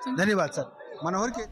धन्यवाद सर। मनोहर के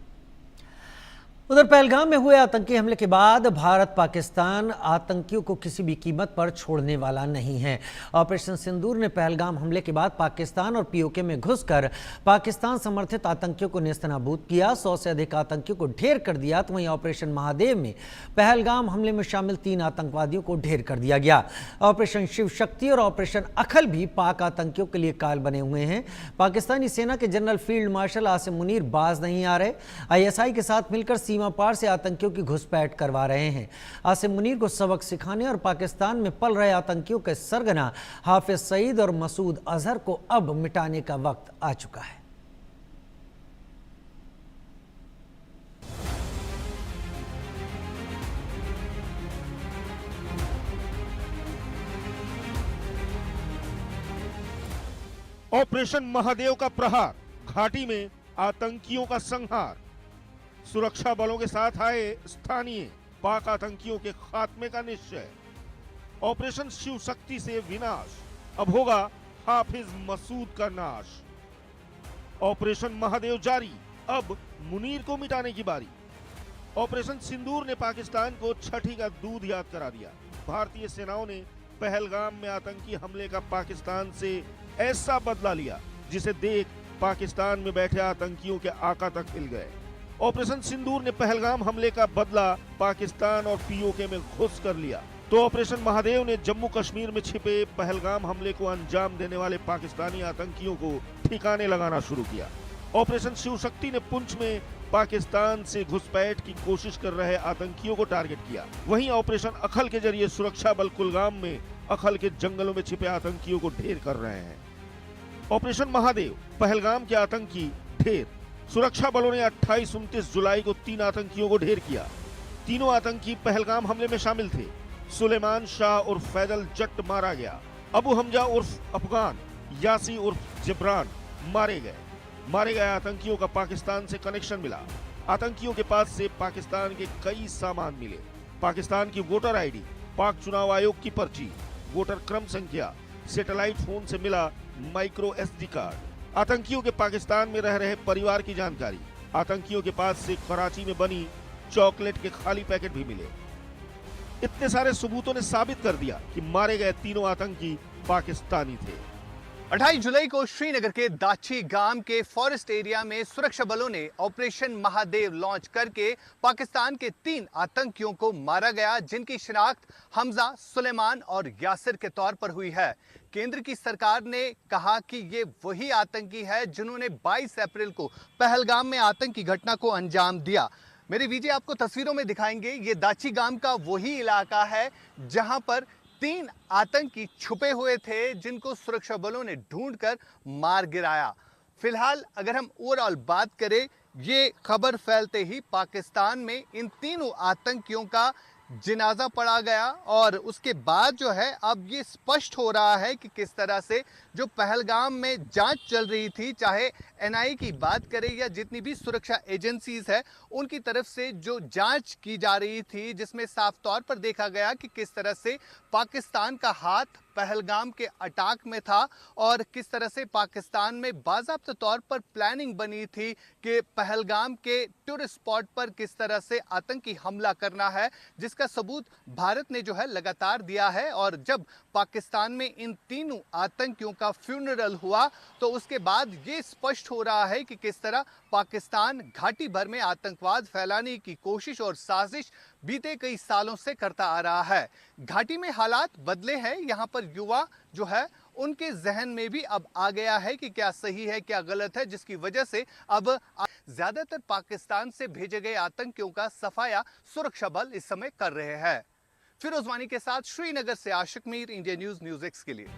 उधर पहलगाम में हुए आतंकी हमले के बाद भारत पाकिस्तान आतंकियों को किसी भी कीमत पर छोड़ने वाला नहीं है। ऑपरेशन सिंदूर ने पहलगाम हमले के बाद पाकिस्तान और पीओके में घुसकर पाकिस्तान समर्थित आतंकियों को नेस्तनाबूद किया। 100 से अधिक आतंकियों को ढेर कर दिया। तो वहीं ऑपरेशन महादेव में पहलगाम हमले में शामिल 3 आतंकवादियों को ढेर कर दिया गया। ऑपरेशन शिव शक्ति और ऑपरेशन अखल भी पाक आतंकियों के लिए काल बने हुए हैं। पाकिस्तानी सेना के general field marshal Asim Munir बाज नहीं आ रहे। ISI के साथ मिलकर सीमा पार से आतंकियों की घुसपैठ करवा रहे हैं। आसिम मुनीर को सबक सिखाने और पाकिस्तान में पल रहे आतंकियों के सरगना हाफिज सईद और मसूद अजहर को अब मिटाने का वक्त आ चुका है। ऑपरेशन महादेव का प्रहार, घाटी में आतंकियों का संहार, सुरक्षा बलों के साथ आए स्थानीय पाक आतंकियों के खात्मे का निश्चय। ऑपरेशन शिव शक्ति से विनाश, अब होगा हाफिज मसूद का नाश। ऑपरेशन महादेव जारी, अब मुनीर को मिटाने की बारी। ऑपरेशन सिंदूर ने पाकिस्तान को छठी का दूध याद करा दिया। भारतीय सेनाओं ने पहलगाम में आतंकी हमले का पाकिस्तान से ऐसा बदला लिया जिसे देख पाकिस्तान में बैठे आतंकियों के आका तक हिल गए। ऑपरेशन सिंदूर ने पहलगाम हमले का बदला पाकिस्तान और पीओके में घुस कर लिया, तो ऑपरेशन महादेव ने जम्मू कश्मीर में छिपे पहलगाम हमले को अंजाम देने वाले पाकिस्तानी आतंकियों को ठिकाने लगाना शुरू किया। ऑपरेशन शिव शक्ति ने पुंछ में पाकिस्तान से घुसपैठ की कोशिश कर रहे आतंकियों को टारगेट किया। वहीं ऑपरेशन अखल के जरिए सुरक्षा बल कुलगाम में अखल के जंगलों में छिपे आतंकियों को ढेर कर रहे हैं। ऑपरेशन महादेव, पहलगाम के आतंकी ढेर। सुरक्षा बलों ने 28-29 जुलाई को 3 आतंकियों को ढेर किया। तीनों आतंकी पहलगाम हमले में शामिल थे। सुलेमान शाह उर्फ फैजल जट्ट मारा गया। अबू हमजा उर्फ अफगान, यासी उर्फ जिब्रान मारे गए आतंकियों का पाकिस्तान से कनेक्शन मिला। आतंकियों के पास से पाकिस्तान के कई सामान मिले। पाकिस्तान की वोटर आईडी, पाक चुनाव आयोग की पर्ची, वोटर क्रम संख्या, सैटेलाइट फोन से मिला माइक्रो SD कार्ड। आतंकियों के पाकिस्तान में रह रहे परिवार की जानकारी। आतंकियों के पास से कराची में बनी चॉकलेट के खाली पैकेट भी मिले। इतने सारे सबूतों ने साबित कर दिया कि मारे गए तीनों आतंकी पाकिस्तानी थे। 28 जुलाई को श्रीनगर के दाची गांव के फॉरेस्ट एरिया में सुरक्षा बलों ने ऑपरेशन महादेव लॉन्च करके पाकिस्तान के 3 आतंकियों को मारा गया, जिनकी शिनाख्त हमजा, सुलेमान और यासिर के तौर पर हुई है। केंद्र की सरकार ने कहा कि ये वही आतंकी है जिन्होंने 22 अप्रैल को पहलगाम में आतंकी घटना को अंजाम दिया। मेरे विजय आपको तस्वीरों में दिखाएंगे। ये दाची गांव का वही इलाका है जहां पर 3 आतंकी छुपे हुए थे, जिनको सुरक्षा बलों ने ढूंढकर मार गिराया। फिलहाल अगर हम ओवरऑल बात करें, ये खबर फैलते ही पाकिस्तान में इन तीनों आतंकियों का जनाजा पड़ा गया और उसके बाद जो है अब ये स्पष्ट हो रहा है कि किस तरह से जो पहलगाम में जांच चल रही थी, चाहे NIA की बात करें या जितनी भी सुरक्षा एजेंसीज है उनकी तरफ से जो जांच की जा रही थी, जिसमें साफ तौर पर देखा गया कि किस तरह से पाकिस्तान का हाथ पहलगाम के अटैक में था और किस तरह से पाकिस्तान में बाज़ाब्ता तौर पर प्लानिंग बनी थी कि पहलगाम के टूरिस्ट स्पॉट पर किस तरह से आतंकी हमला करना है, जिसका सबूत भारत ने जो है लगातार दिया है। और जब पाकिस्तान में इन तीनों आतंकियों का फ्यूनरल हुआ तो उसके बाद ये स्पष्ट हो रहा है कि किस तरह पाकिस्तान घाटी भर में आतंकवाद फैलाने की कोशिश और साजिश बीते कई सालों से करता आ रहा है। घाटी में हालात बदले हैं। यहाँ पर युवा जो है उनके जहन में भी अब आ गया है कि क्या सही है क्या गलत है, जिसकी वजह से अब ज्यादातर पाकिस्तान से भेजे गए आतंकियों का सफाया सुरक्षा बल इस समय कर रहे हैं। फिरोज वानी के साथ श्रीनगर से आशिक मीर, इंडिया न्यूज़ एक्स के लिए।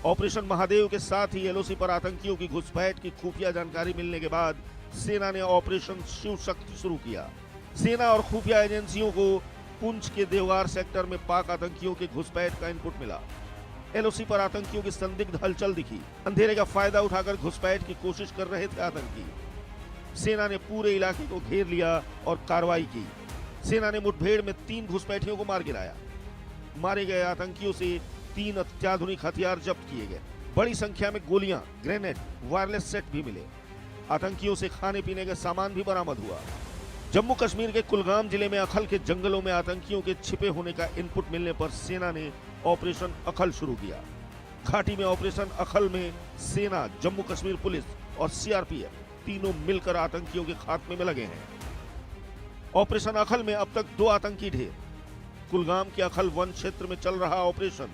ऑपरेशन महादेव के साथ ही LOC पर आतंकियों की घुसपैठ की खुफिया जानकारी मिलने के बाद सेना ने ऑपरेशन शिव शक्ति शुरू किया। सेना और खुफिया एजेंसियों को पुंछ के देवगार सेक्टर में पाक आतंकियों के घुसपैठ का इनपुट मिला। LOC पर आतंकियों की संदिग्ध हलचल दिखी। अंधेरे का फायदा उठाकर घुसपैठ की कोशिश कर रहे थे आतंकी। सेना ने पूरे इलाके को घेर लिया और कार्रवाई की। सेना ने मुठभेड़ में 3 घुसपैठियों को मार गिराया। मारे गए आतंकियों से 3 अत्याधुनिक हथियार जब्त किए गए। बड़ी संख्या में गोलियां, ग्रेनेड, वायरलेस सेट भी मिले। आतंकियों से खाने पीने का सामान भी बरामद हुआ। जम्मू कश्मीर के कुलगाम जिले में अखल के जंगलों में आतंकियों के छिपे होने का इनपुट मिलने पर सेना ने ऑपरेशन अखल शुरू किया। घाटी में ऑपरेशन अखल में सेना, जम्मू कश्मीर पुलिस और सीआरपीएफ तीनों मिलकर आतंकियों के खात्मे में लगे हैं। ऑपरेशन अखल में अब तक 2 आतंकी ढेर। कुलगाम के अखल वन क्षेत्र में चल रहा ऑपरेशन।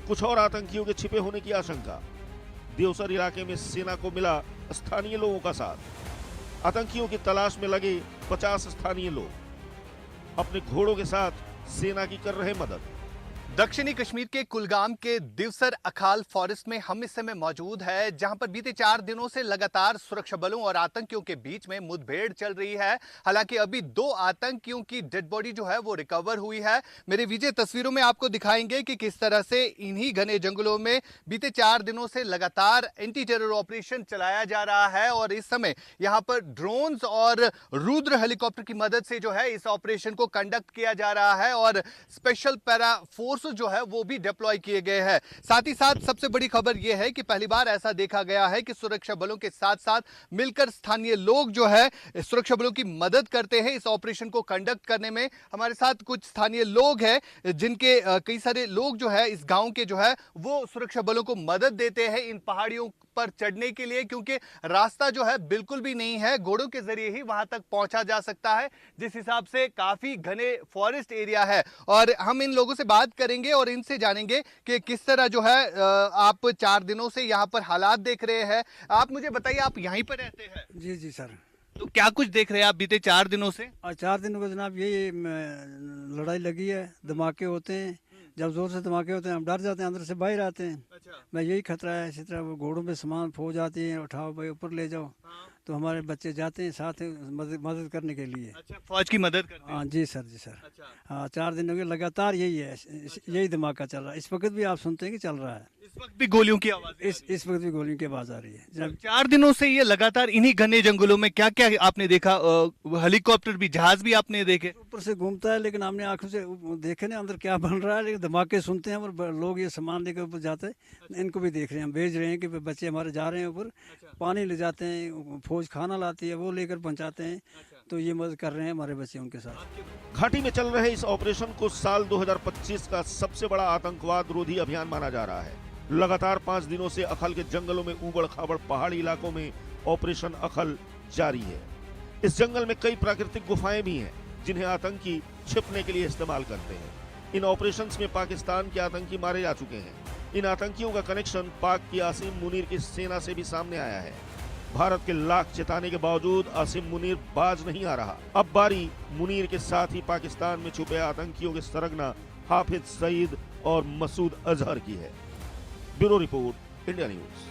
कुछ और आतंकियों के छिपे होने की आशंका। देवसर इलाके में सेना को मिला स्थानीय लोगों का साथ। आतंकियों की तलाश में लगे 50 स्थानीय लोग अपने घोड़ों के साथ सेना की कर रहे मदद। दक्षिणी कश्मीर के कुलगाम के दिवसर अखाल फॉरेस्ट में हम इस समय मौजूद है, जहां पर बीते 4 दिनों से लगातार सुरक्षा बलों और आतंकियों के बीच में मुठभेड़ चल रही है। हालांकि अभी 2 आतंकियों की डेड बॉडी जो है वो रिकवर हुई है। मेरे विजय तस्वीरों में आपको दिखाएंगे कि किस तरह से इन्हीं घने जंगलों में बीते 4 दिनों से लगातार एंटी टेरर ऑपरेशन चलाया जा रहा है और इस समय यहां पर ड्रोन्स और रुद्र हेलीकॉप्टर की मदद से जो है इस ऑपरेशन को कंडक्ट किया जा रहा है और स्पेशल पैरा फोर्स जो है वो भी डिप्लॉय किए गए हैं। साथ ही साथ सबसे बड़ी खबर यह है कि पहली बार ऐसा देखा गया है कि सुरक्षा बलों के साथ साथ मिलकर स्थानीय लोग जो है सुरक्षा बलों की मदद करते हैं इस ऑपरेशन को कंडक्ट करने में। हमारे साथ कुछ स्थानीय लोग हैं जिनके कई सारे लोग जो है इस गांव के जो है वो सुरक्षा बलों को मदद देते हैं इन पहाड़ियों पर चढ़ने के लिए, क्योंकि रास्ता जो है बिल्कुल भी नहीं है। घोड़ों के जरिए ही वहां तक पहुंचा जा सकता है, जिस हिसाब से काफी घने फॉरेस्ट एरिया है। और हम इन लोगों से बात करेंगे और इनसे जानेंगे कि किस तरह जो है आप 4 दिनों से यहाँ पर हालात देख रहे हैं। आप मुझे बताइए, आप यहीं पर रहते हैं? जी जी सर। तो क्या कुछ देख रहे हैं आप बीते 4 दिनों से? और 4 दिनों को जनाब यही लड़ाई लगी है, धमाके होते हैं। जब जोर से धमाके होते हैं हम डर जाते हैं, अंदर से बाहर आते हैं। मैं यही खतरा है। इसी तरह वो घोड़ों में सामान फौज आती है, उठाओ भाई ऊपर ले जाओ। तो हमारे बच्चे जाते हैं साथ मदद करने के लिए। अच्छा, फौज की मदद करते हैं? हाँ जी सर, जी सर। हाँ 4 दिनों के लगातार यही है, यही धमाका चल रहा है। इस वक्त भी आप सुनते हैं कि चल रहा है। इस वक्त भी गोलियों की आवाज? इस वक्त भी गोलियों की आवाज आ रही है जब 4 दिनों से ये लगातार इन्हीं घने जंगलों में क्या क्या आपने देखा? हेलीकॉप्टर भी, जहाज भी आपने देखे? ऊपर से घूमता है, लेकिन हमने आंखों से देखे ना अंदर क्या बन रहा है। लेकिन धमाके सुनते हैं और लोग ये सामान लेकर ऊपर जाते हैं, इनको भी देख रहे हैं। हम भेज रहे हैं कि बच्चे हमारे जा रहे हैं ऊपर, पानी ले जाते हैं, फौज खाना लाती है वो लेकर पहुंचाते हैं। तो ये मदद कर रहे हैं हमारे बच्चे उनके साथ। घाटी में चल रहे इस ऑपरेशन को साल 2025 का सबसे बड़ा आतंकवाद रोधी अभियान माना जा रहा है। लगातार 5 दिनों से अखल के जंगलों में उबड़ खाबड़ पहाड़ी इलाकों में ऑपरेशन अखल जारी है। इस जंगल में कई प्राकृतिक गुफाएं भी हैं जिन्हें आतंकी छिपने के लिए इस्तेमाल करते हैं। इन ऑपरेशंस में पाकिस्तान के आतंकी मारे जा चुके हैं। इन आतंकियों का कनेक्शन पाक की आसिम मुनीर की सेना से भी सामने आया है। भारत के लाख चिताने के बावजूद आसिम मुनीर बाज नहीं आ रहा। अब बारी मुनीर के साथ ही पाकिस्तान में छुपे आतंकियों के सरगना हाफिज सईद और मसूद अजहर की है। Bureau report, India news.